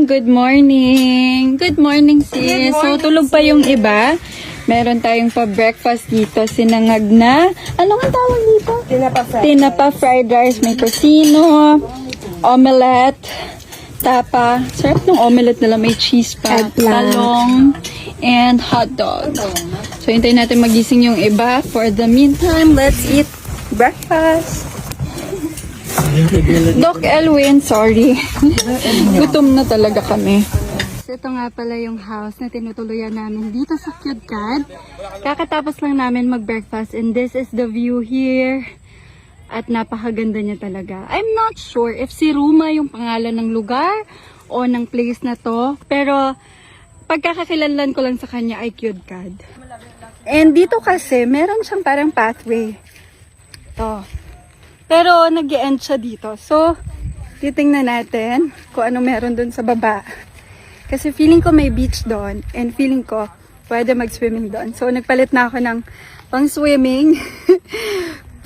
Good morning! Good morning, sis. So, tulog pa yung iba. Meron tayong pa-breakfast dito. Sinangag na. Ano nga tawag dito? Tinapa fried rice. May tocino, omelette, tapa. Sarap ng omelette nila. May cheese pa. Talong, and hot dog. So, hintayin natin magising yung iba. For the meantime, let's eat breakfast. Doc Elwin, sorry. Gutom na talaga kami. Ito nga pala yung house na tinutuluyan namin dito sa CuteCad. Kakatapos lang namin mag-breakfast and this is the view here. At napakaganda niya talaga. I'm not sure if si Ruma yung pangalan ng lugar o ng place na to. Pero pagkakakilanlan ko lang sa kanya ay CuteCad. And dito kasi meron siyang parang pathway. To. Pero nag-e-end siya dito. So, titingnan natin kung ano meron dun sa baba. Kasi feeling ko may beach doon. And feeling ko pwede mag-swimming doon. So, nagpalit na ako ng pang-swimming.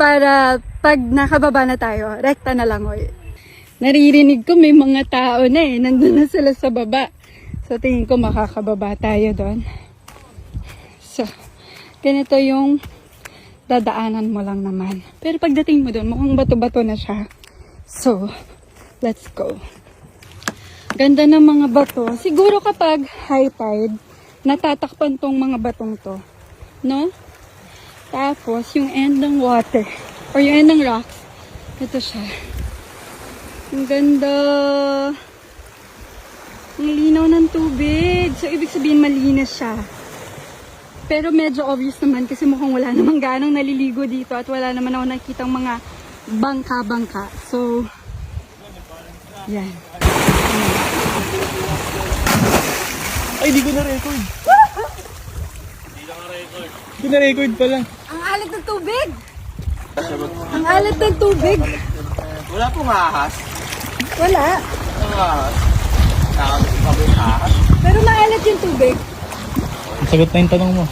Para pag nakababa na tayo, rekta na lang ulit. Naririnig ko may mga tao na eh. Nandun na sila sa baba. So, tingin ko makakababa tayo doon. So, ganito yung dadaanan mo lang naman. Pero pagdating mo doon, mukhang bato-bato na siya. So, let's go. Ganda ng mga bato. Siguro kapag high tide, natatakpan tong mga batong to. No? Tapos, yung end ng water, or yung end ng rocks, ito siya. Ang ganda. Ang linaw ng tubig. So, ibig sabihin malinis siya. Pero medyo obvious naman kasi mukhang wala namang ganang naliligo dito at wala naman ako nakikitang mga bangka-bangka. So, yan. Ay, di ko na-record. Hindi na record. Hindi na-record pala. Ang alat ng tubig! Ang alat ng tubig! Wala pong ahas. Wala. Ang ahas. Nakakasip pa po yung ahas. Pero maalat yung tubig. Sagot na yung tanong mo.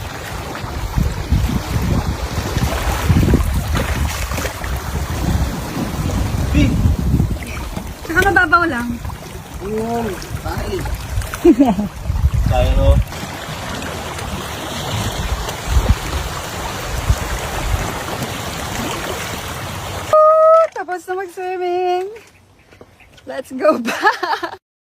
Saka mababaw lang. Tayo no. Tapos na mag-swimming. Let's go back.